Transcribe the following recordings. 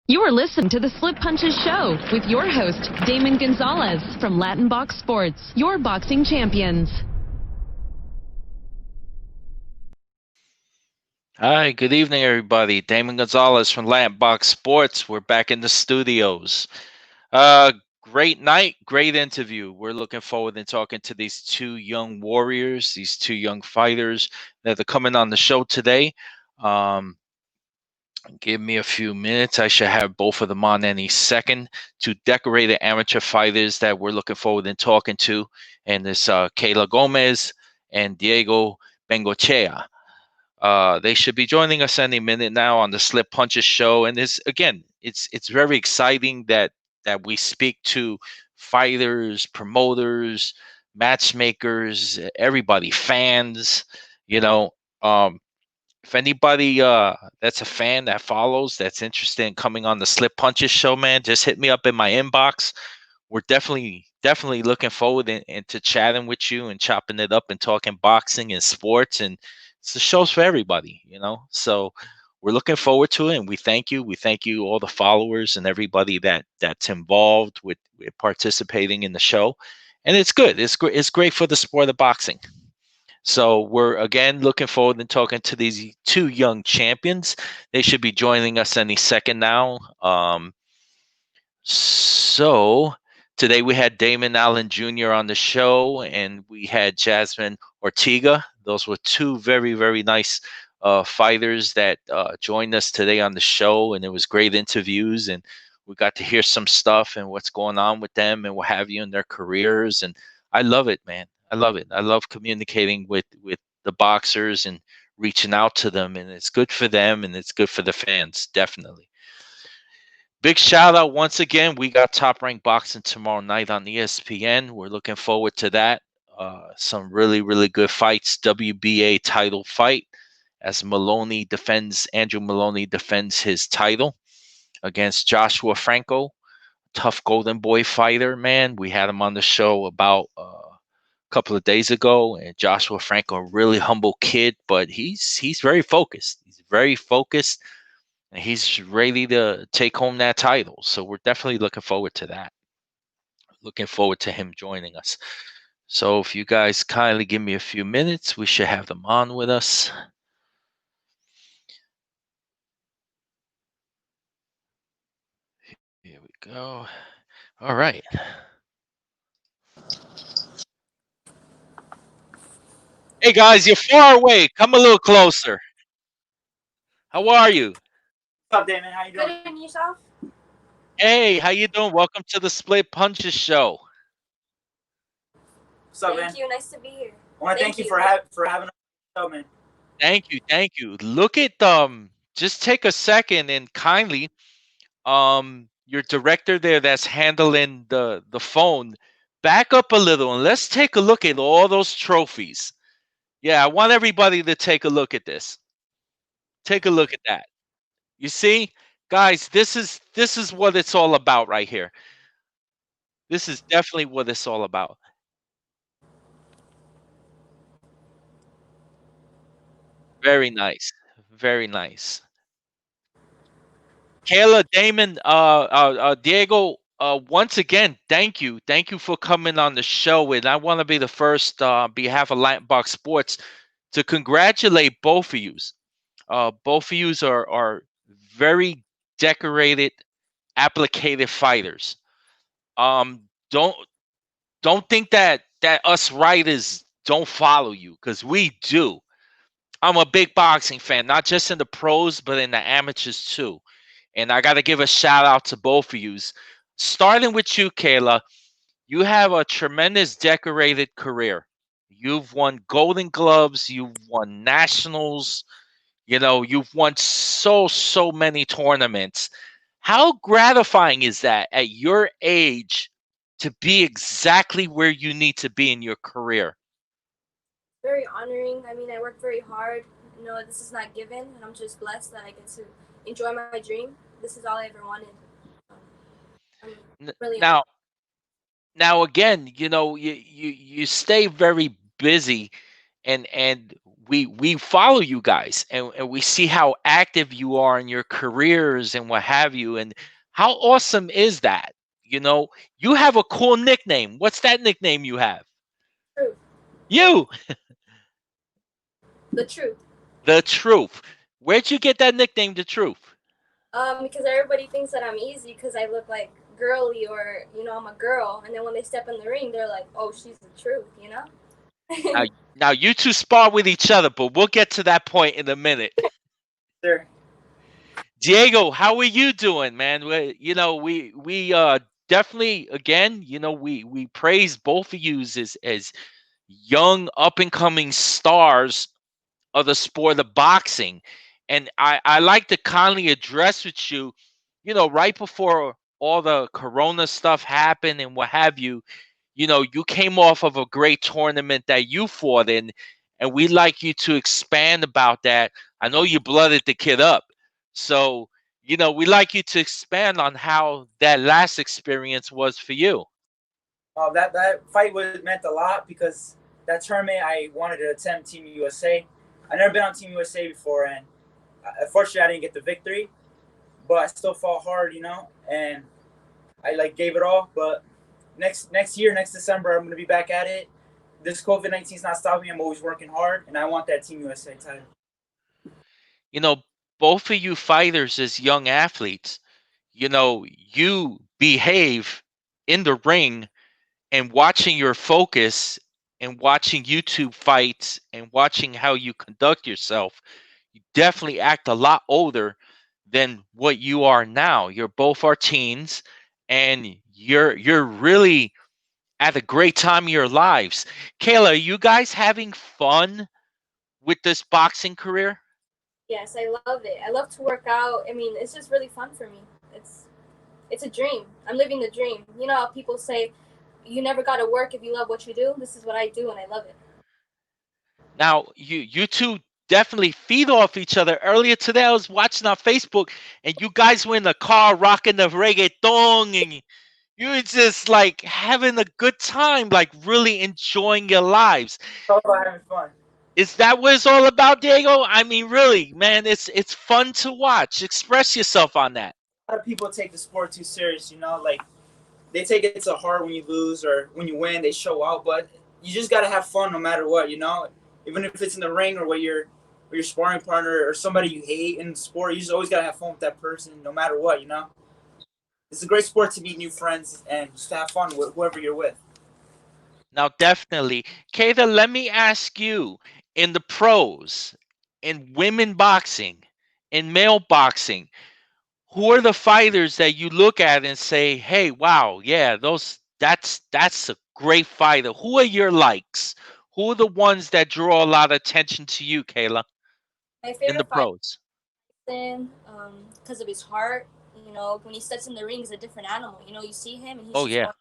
You are listening to the Slip Punches Show with your host, Damon Gonzalez from Latin Box Sports, your boxing champions. Hi, good evening, everybody. Damon Gonzalez from Latin Box Sports. We're back in the studios. Great night, great interview. We're looking forward to talking to these two young warriors, these two young fighters that are coming on the show today. Um, Give me a few minutes. I should have both of them on any second. Two decorated amateur fighters that we're looking forward to talking to, and this Kayla Gomez and Diego Bengochea. They should be joining us any minute now on the Slip Punches show. And this again, it's very exciting that we speak to fighters, promoters, matchmakers, everybody, fans. You know, um, if anybody that's a fan that follows, that's interested in coming on the Slip Punches show, man, just hit me up in my inbox. We're definitely looking forward into chatting with you and chopping it up and talking boxing and sports, and it's the show's for everybody. So we're looking forward to it, and we thank you all the followers and everybody that's involved with participating in the show. And it's good, it's great for the sport of boxing. So we're again looking forward to talking to these two young champions. They should be joining us any second now. So today we had Damon Allen Jr. on the show, and we had Jasmine Ortega. Those were two very, very nice fighters that joined us today on the show, and it was great interviews, and we got to hear some stuff and what's going on with them and what have you in their careers. And I love it, man. I love it. I love communicating with the boxers and reaching out to them, and it's good for them and it's good for the fans, definitely. Big shout out once again. We got Top Rank Boxing tomorrow night on ESPN. We're looking forward to that. Some really, really good fights. WBA title fight as Andrew Maloney defends his title against Joshua Franco, tough Golden Boy fighter, man. We had him on the show about a couple of days ago, and Joshua Franco, a really humble kid, but he's very focused. He's very focused, and he's ready to take home that title. So we're definitely looking forward to that. Looking forward to him joining us. So if you guys kindly give me a few minutes, we should have them on with us. Here we go. All right. Hey guys, you're far away. Come a little closer. How are you? What's up, Damon? How you doing? Good, and yourself? Hey, how you doing? Welcome to the Split Punches show. What's up, man? Thank you. Nice to be here. I want to thank you for having us on the show, man. Thank you. Look at just take a second and kindly your director there that's handling the phone, back up a little and let's take a look at all those trophies. Yeah, I want everybody to take a look at this. Take a look at that. You see, guys, this is what it's all about right here. This is definitely what it's all about. Very nice. Very nice. Kayla, Damon, Diego, once again, thank you. Thank you for coming on the show. And I want to be the first, on behalf of Lightbox Sports, to congratulate both of you. Both of you are very decorated, applicated fighters. Um, don't don't think that us writers don't follow you, because we do. I'm a big boxing fan, not just in the pros, but in the amateurs too. And I got to give a shout out to both of you. Starting with you, Kayla, you have a tremendous decorated career. You've won Golden Gloves, you've won nationals, you've won so many tournaments. How gratifying is that at your age to be exactly where you need to be in your career? Very honoring. I mean, I work very hard. This is not given, and I'm just blessed that I get to enjoy my dream. This is all I ever wanted. I'm really honored. Now, again, you stay very busy, and we follow you guys, and we see how active you are in your careers and what have you. And how awesome is that? You know, you have a cool nickname. What's that nickname you have? Truth. You, The truth. the Truth. Where'd you get that nickname, the Truth? Because everybody thinks that I'm easy because I look like girly or I'm a girl, and then when they step in the ring, they're like, "Oh, she's the truth," you know. Now, now you two spar with each other, but we'll get to that point in a minute. Sir. Diego, how are you doing, man? We definitely, again, we praise both of you as young up and coming stars of the sport of boxing. And I like to kindly address with you, right before all the corona stuff happened and what have you, you came off of a great tournament that you fought in, and we'd like you to expand about that. I know you blooded the kid up. So, we'd like you to expand on how that last experience was for you. That fight meant a lot because that tournament I wanted to attempt Team USA. I never been on Team USA before, and unfortunately I didn't get the victory. But I still fought hard, and I gave it all. But next year, next December, I'm gonna be back at it. This COVID-19 is not stopping me. I'm always working hard, and I want that Team USA title. You know, both of you fighters as young athletes, you behave in the ring, and watching your focus and watching YouTube fights and watching how you conduct yourself, you definitely act a lot older than what you are now. You're both our teens, and you're really at a great time of your lives. Kayla, are you guys having fun with this boxing career? Yes, I love it. I love to work out. I mean, it's just really fun for me. It's a dream. I'm living the dream. You know how people say you never got to work if you love what you do? This is what I do, and I love it. Now, you two definitely feed off each other. Earlier today, I was watching on Facebook, and you guys were in the car rocking the reggaeton, and you were just like having a good time, like really enjoying your lives. It's all about having fun. Is that what it's all about, Diego? I mean, really, man, it's fun to watch. Express yourself on that. A lot of people take the sport too serious, they take it to heart when you lose or when you win. They show out, but you just gotta have fun no matter what. Even if it's in the ring or with your sparring partner or somebody you hate in the sport. You just always gotta have fun with that person, no matter what. It's a great sport to meet new friends and just have fun with whoever you're with. Now, definitely. Kayla, let me ask you, in the pros, in women boxing, in male boxing, who are the fighters that you look at and say, "Hey, wow, yeah, that's a great fighter." Who are your likes? Who are the ones that draw a lot of attention to you, Kayla, My in the favorite fight pros? because of his heart. When he steps in the ring, he's a different animal. You see him, and he's Oh just yeah. one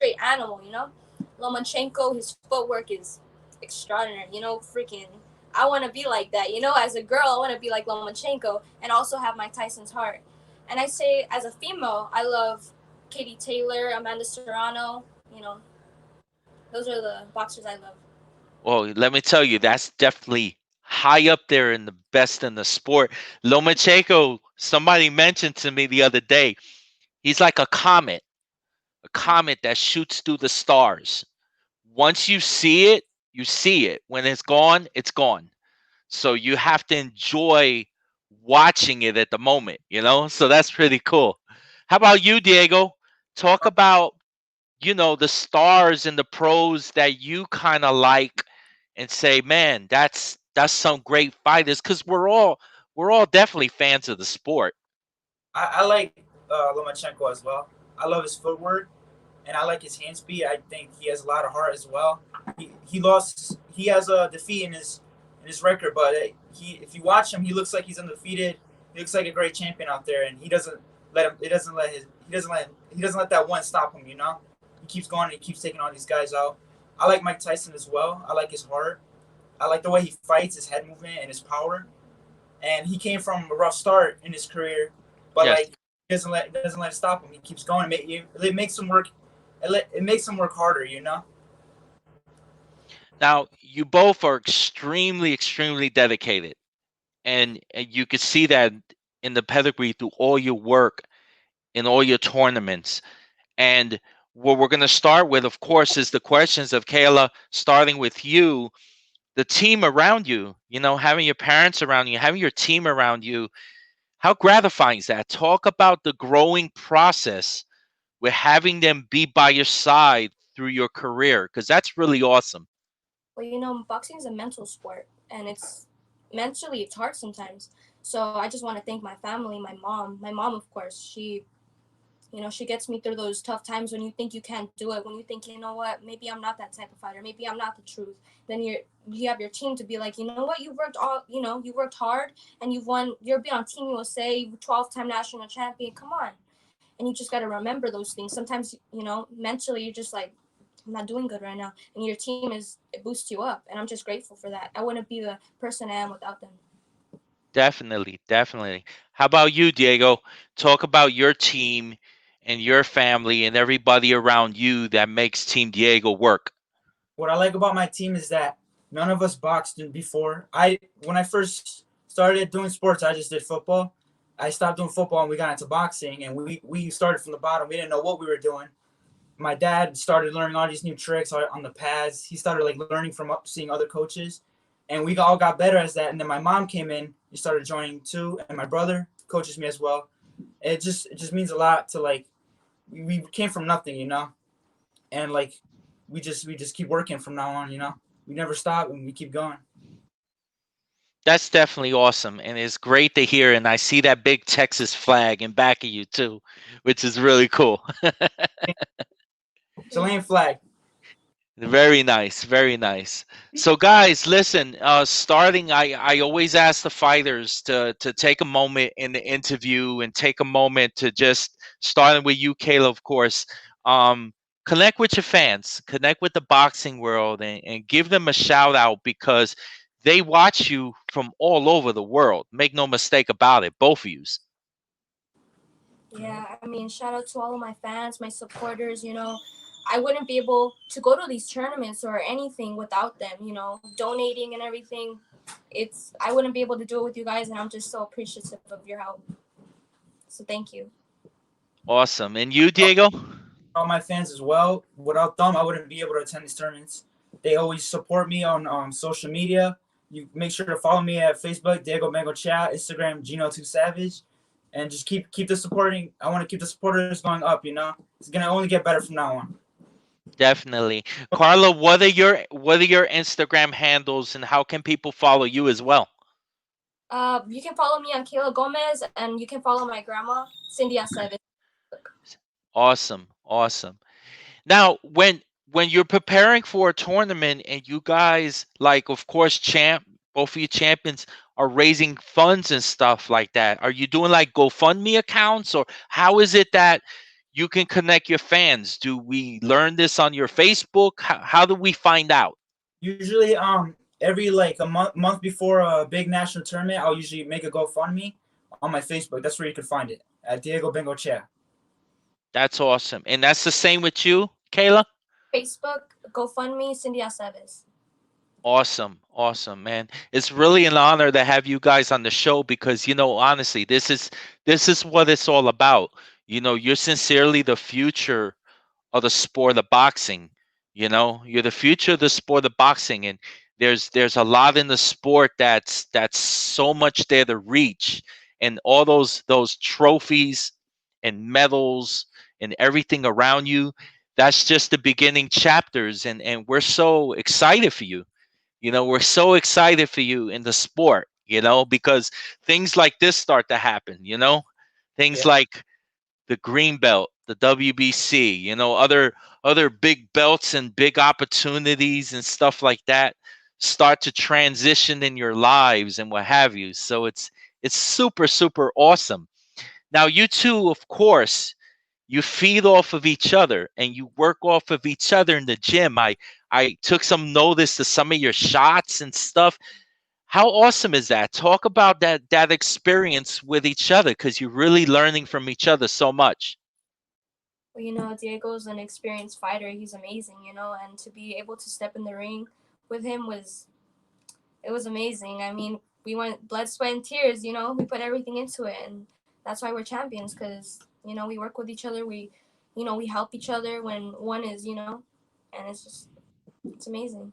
straight animal. Lomachenko, his footwork is extraordinary. Freaking, I want to be like that. As a girl, I want to be like Lomachenko and also have Mike Tyson's heart. And I say, as a female, I love Katie Taylor, Amanda Serrano. Those are the boxers I love. Well, let me tell you, that's definitely high up there in the best in the sport. Lomachenko, somebody mentioned to me the other day, he's like a comet that shoots through the stars. Once you see it, you see it. When it's gone, it's gone. So you have to enjoy watching it at the moment. So that's pretty cool. How about you, Diego? Talk about, the stars and the pros that you kind of like and say, man, that's some great fighters, because we're all definitely fans of the sport. I like Lomachenko as well. I love his footwork, and I like his hand speed. I think he has a lot of heart as well. He lost. He has a defeat in his record, but if you watch him, he looks like he's undefeated. He looks like a great champion out there, and he doesn't let him. He doesn't let that one stop him. He keeps going. And he keeps taking all these guys out. I like Mike Tyson as well. I like his heart. I like the way he fights, his head movement, and his power. And he came from a rough start in his career, but Yes. he doesn't let it stop him. He keeps going. It makes him work. It makes him work harder. Now, you both are extremely, extremely dedicated, and you can see that in the pedigree through all your work in all your tournaments. And what we're going to start with, of course, is the questions of Kayla, starting with you, the team around you, having your parents around you, having your team around you. How gratifying is that? Talk about the growing process with having them be by your side through your career, because that's really awesome. Well, boxing is a mental sport, and it's hard sometimes. So I just want to thank my family, my mom. My mom, of course, she gets me through those tough times when you think you can't do it, when you think, what, maybe I'm not that type of fighter, maybe I'm not the truth. Then you have your team to be like, what, you worked hard and you've won. You're on Team USA, 12-time national champion. Come on, and you just got to remember those things. Sometimes, mentally you're just like, I'm not doing good right now, and your team it boosts you up, and I'm just grateful for that. I wouldn't be the person I am without them. Definitely, definitely. How about you, Diego? Talk about your team and your family and everybody around you that makes Team Diego work. What I like about my team is that none of us boxed before. When I first started doing sports, I just did football. I stopped doing football and we got into boxing, and we started from the bottom. We didn't know what we were doing. My dad started learning all these new tricks on the pads. He started like learning from seeing other coaches, and we all got better as that. And then my mom came in, he started joining too, and my brother coaches me as well. It just means a lot to like we came from nothing, and like we just keep working from now on. We never stop and we keep going. That's definitely awesome, and it's great to hear. And I see that big Texas flag in back of you too, which is really cool. Chilean flag. Very nice, very nice. So, guys, listen. Starting, I always ask the fighters to take a moment in the interview and take a moment to just starting with you, Kayla, of course. Um, Connect with your fans, connect with the boxing world, and give them a shout out because they watch you from all over the world. Make no mistake about it, both of yous. Yeah, I mean, shout out to all of my fans, my supporters. I wouldn't be able to go to these tournaments or anything without them. Donating and everything. I wouldn't be able to do it with you guys, and I'm just so appreciative of your help. So thank you. Awesome. And you, Diego? All my fans as well. Without them, I wouldn't be able to attend these tournaments. They always support me on social media. You make sure to follow me at Facebook, Diego Bengochea, Instagram, Gino2Savage, and just keep the supporting. I want to keep the supporters going up. It's gonna only get better from now on. Definitely. Carla, what are your Instagram handles and how can people follow you as well? You can follow me on Kayla Gomez, and you can follow my grandma, Cindy Aceves. Awesome. Awesome. Now, when you're preparing for a tournament and you guys like of course both of you champions are raising funds and stuff like that, are you doing like GoFundMe accounts or how is it that you can connect your fans? Do we learn this on your Facebook? How do we find out? Usually, every like a month before a big national tournament, I'll usually make a GoFundMe on my Facebook. That's where you can find it at Diego Bengochea. That's awesome. And that's the same with you, Kayla? Facebook, GoFundMe, Cindy Aceves. Awesome. Awesome, man. It's really an honor to have you guys on the show because honestly, this is what it's all about. You're sincerely the future of the sport of boxing. You're the future of the sport of boxing, and there's a lot in the sport that's so much there to reach, and all those trophies and medals and everything around you. That's just the beginning chapters, and we're so excited for you. We're so excited for you in the sport. Because things like this start to happen. Things Yeah. like the green belt, the WBC, other big belts and big opportunities and stuff like that start to transition in your lives and what have you. So it's super super awesome. Now you two, of course, you feed off of each other and you work off of each other in the gym. I took some notice to some of your shots and stuff. How awesome is that? Talk about that experience with each other because you're really learning from each other so much. Well, Diego's an experienced fighter. He's amazing, and to be able to step in the ring with him was amazing. I mean, we went blood, sweat, and tears. You know, we put everything into it, and that's why we're champions. Because you know, we work with each other. We help each other when one is, and it's amazing.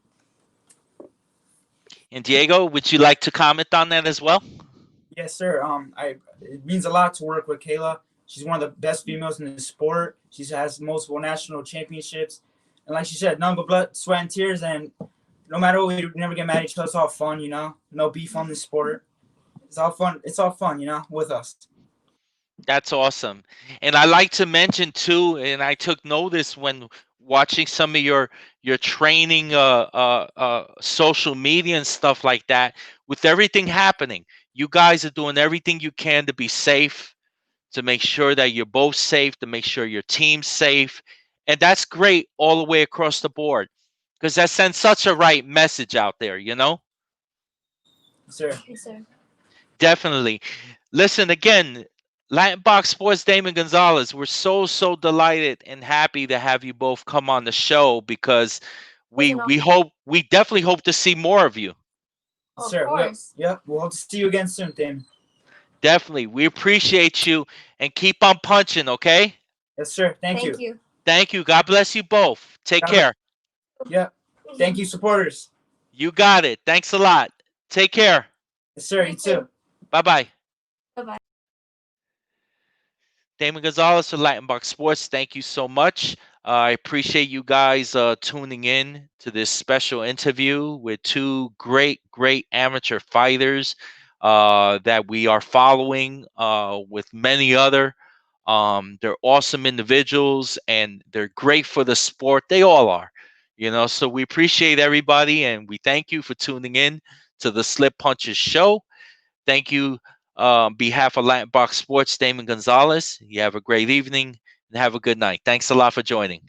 And Diego, would you like to comment on that as well? Yes, sir. It means a lot to work with Kayla. She's one of the best females in the sport. She has multiple national championships, and like she said, none but blood, sweat, and tears. And no matter what, we never get mad at each other. It's all fun, No beef on the sport. It's all fun. It's all fun, with us. That's awesome. And I like to mention too, and I took notice when watching some of your training social media and stuff like that. With everything happening, you guys are doing everything you can to be safe, to make sure that you're both safe, to make sure your team's safe. And that's great all the way across the board, because that sends such a right message out there, Yes, sir. Yes, sir. Definitely. Listen, again, Latin Box Sports, Damon Gonzalez, we're so delighted and happy to have you both come on the show, because we definitely hope to see more of you. Yes, sir. Of course. Yep. We'll hope to see you again soon, Damon. Definitely. We appreciate you, and keep on punching, okay? Yes, sir. Thank you. Thank you. God bless you both. Take care. Yep. Thank you, supporters. You got it. Thanks a lot. Take care. Yes, sir. You too. Bye-bye. Bye-bye. Damon Gonzalez for Latin Box Sports. Thank you so much. I appreciate you guys tuning in to this special interview with two great amateur fighters that we are following with many other. They're awesome individuals, and they're great for the sport. They all are, so we appreciate everybody, and we thank you for tuning in to the Slip Punches show. Thank you on behalf of Latin Box Sports, Damon Gonzalez. You have a great evening and have a good night. Thanks a lot for joining.